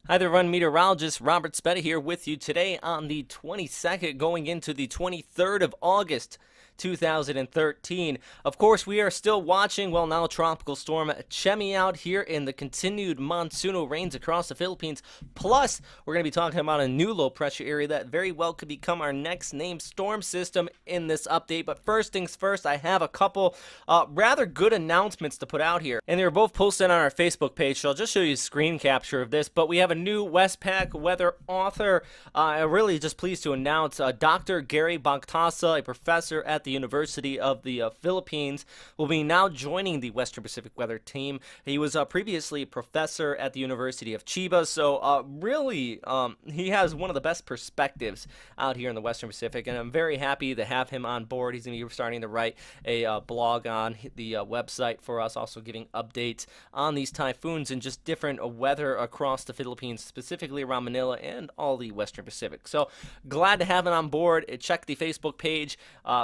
Hi there, everyone. Meteorologist Robert Spetta here with you today on the 22nd, going into the 23rd of August, 2013. Of course, we are still watching, well, now Tropical Storm Chemi out here in the continued monsoonal rains across the Philippines. Plus, we're going to be talking about a new low pressure area that very well could become our next named storm system in this update. But first things first, I have a couple rather good announcements to put out here. And they were both posted on our Facebook page, so I'll just show you a screen capture of this. But we have a new Westpac weather author. I'm really just pleased to announce Dr. Gary Bangtasa, a professor at the University of the Philippines, will be now joining the Western Pacific weather team. He was previously a professor at the University of Chiba, so really he has one of the best perspectives out here in the Western Pacific, and I'm very happy to have him on board. He's going to be starting to write a blog on the website for us, also giving updates on these typhoons and just different weather across the Philippines, specifically around Manila and all the Western Pacific. So glad to have him on board. Check the Facebook page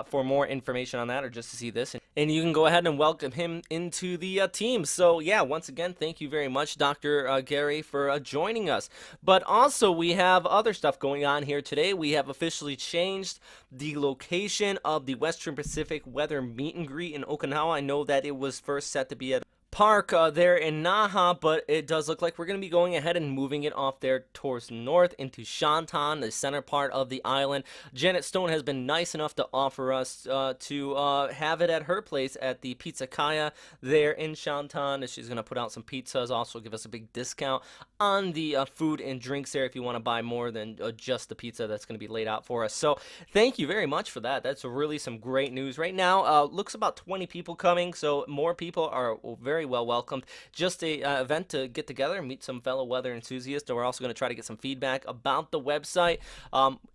for more information on that, or just to see this, and you can go ahead and welcome him into the team. So yeah, once again, thank you very much, Dr. Gary, for joining us. But also, we have other stuff going on here today. We have officially changed the location of the Western Pacific Weather Meet and Greet in Okinawa. I know that it was first set to be at park there in Naha, but it does look like we're going to be going ahead and moving it off there towards north into Shantan, the center part of the island. Janet Stone has been nice enough to offer us to have it at her place at the Pizza Kaya there in Shantan. She's going to put out some pizzas, also give us a big discount on the food and drinks there if you want to buy more than just the pizza that's going to be laid out for us. So thank you very much for that. That's really some great news. Right now, looks about 20 people coming, so more people are very well welcomed. Just a event to get together and meet some fellow weather enthusiasts. We're also going to try to get some feedback about the website,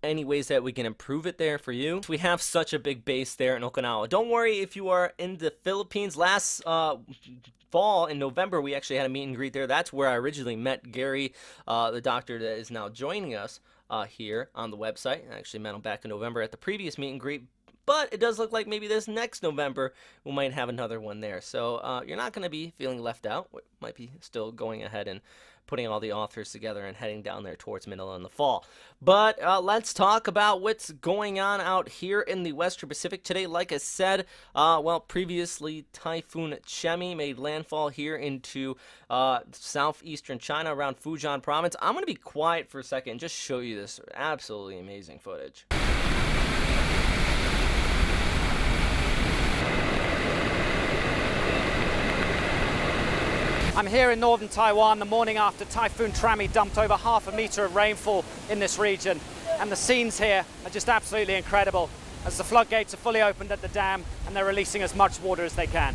any ways that we can improve it there for you. We have such a big base there in Okinawa. Don't worry if you are in the Philippines. Last fall in November, we actually had a meet and greet there. That's where I originally met Gary, the doctor that is now joining us here on the website. I actually met him back in November at the previous meet and greet. But it does look like maybe this next November we might have another one there. So you're not going to be feeling left out. We might be still going ahead and putting all the authors together and heading down there towards Manila in the fall. But let's talk about what's going on out here in the Western Pacific today. Like I said, well, previously Typhoon Chemi made landfall here into southeastern China around Fujian province. I'm going to be quiet for a second and just show you this absolutely amazing footage. I'm here in northern Taiwan the morning after Typhoon Trami dumped over half a meter of rainfall in this region. And the scenes here are just absolutely incredible as the floodgates are fully opened at the dam and they're releasing as much water as they can.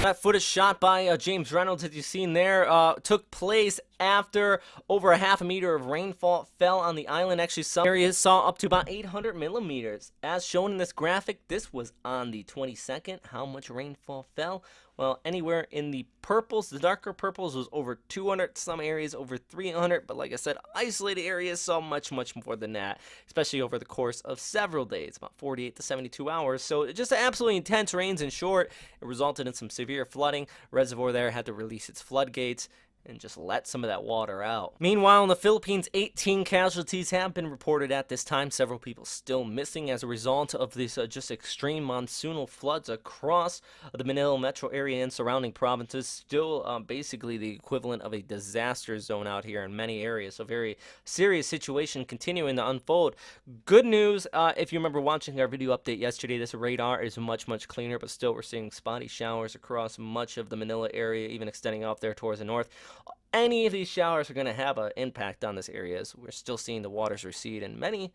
That footage shot by James Reynolds, as you've seen there, took place after over a half a meter of rainfall fell on the island. Actually, some areas saw up to about 800 millimeters. As shown in this graphic, this was on the 22nd. How much rainfall fell? Well, anywhere in the purples, the darker purples, was over 200. Some areas over 300. But like I said, isolated areas saw much, much more than that, especially over the course of several days, about 48 to 72 hours. So just absolutely intense rains. In short, it resulted in some severe flooding. Reservoir there had to release its floodgates and just let some of that water out. Meanwhile, in the Philippines, 18 casualties have been reported at this time. Several people still missing as a result of these just extreme monsoonal floods across the Manila metro area and surrounding provinces. Still basically the equivalent of a disaster zone out here in many areas. So very serious situation continuing to unfold. Good news, if you remember watching our video update yesterday, this radar is much, much cleaner, but still we're seeing spotty showers across much of the Manila area, even extending off there towards the north. Any of these showers are going to have an impact on this area, as we're still seeing the waters recede, and many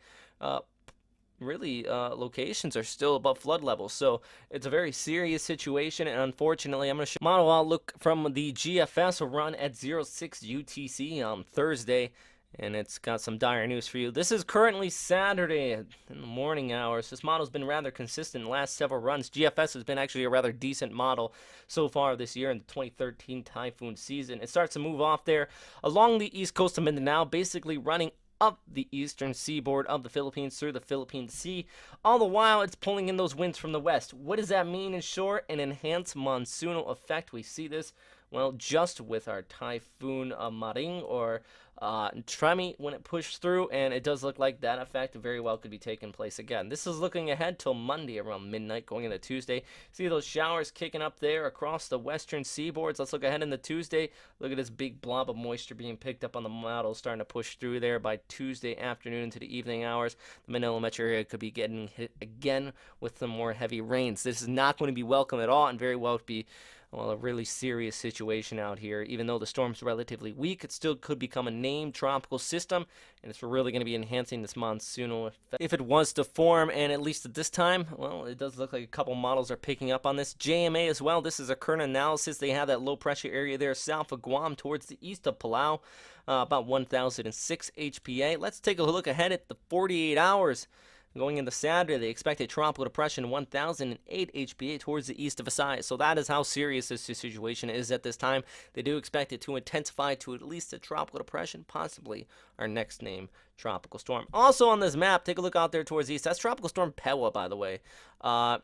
locations are still above flood levels. So it's a very serious situation, and unfortunately, I'm going to show model outlook from the GFS will run at 06 UTC on Thursday. And it's got some dire news for you. This is currently Saturday in the morning hours. This model's been rather consistent in the last several runs. GFS has been actually a rather decent model so far this year in the 2013 typhoon season. It starts to move off there along the east coast of Mindanao, basically running up the eastern seaboard of the Philippines through the Philippine Sea. All the while, it's pulling in those winds from the west. What does that mean in short? An enhanced monsoonal effect. We see this, well, just with our Typhoon Maring or Trami when it pushed through, and it does look like that effect very well could be taking place again. This is looking ahead till Monday around midnight going into Tuesday. See those showers kicking up there across the western seaboards. Let's look ahead into Tuesday. Look at this big blob of moisture being picked up on the model, starting to push through there by Tuesday afternoon into the evening hours. The Manila metro area could be getting hit again with some more heavy rains. This is not going to be welcome at all, and very well be, well, a really serious situation out here. Even though the storm's relatively weak, it still could become a named tropical system, and it's really going to be enhancing this monsoonal effect if it was to form. And at least at this time, well, it does look like a couple models are picking up on this. JMA as well. This is a current analysis. They have that low pressure area there south of Guam towards the east of Palau, about 1006 HPA. Let's take a look ahead at the 48 hours. Going into Saturday, they expect a tropical depression 1008 HPA towards the east of Visayas. So that is how serious this situation is at this time. They do expect it to intensify to at least a tropical depression, possibly our next name tropical storm. Also on this map, take a look out there towards the east. That's Tropical Storm Pewa, by the way.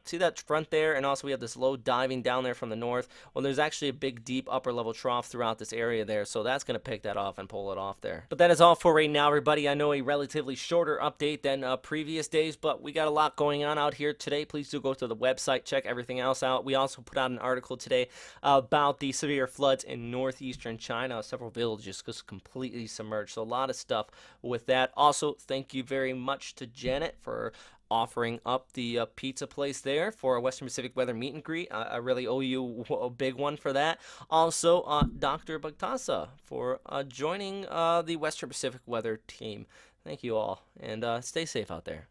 See that front there? And also we have this low diving down there from the north. Well, there's actually a big, deep upper level trough throughout this area there, so that's going to pick that off and pull it off there. But that is all for right now, everybody. I know a relatively shorter update than previous days, but we got a lot going on out here today. Please do go to the website, check everything else out. We also put out an article today about the severe floods in northeastern China. Several villages just completely submerged, so a lot of stuff with that. Also, thank you very much to Janet for offering up the pizza place there for a Western Pacific Weather meet and greet. I really owe you a big one for that. Also, Dr. Bagtasa for joining the Western Pacific Weather team. Thank you all, and stay safe out there.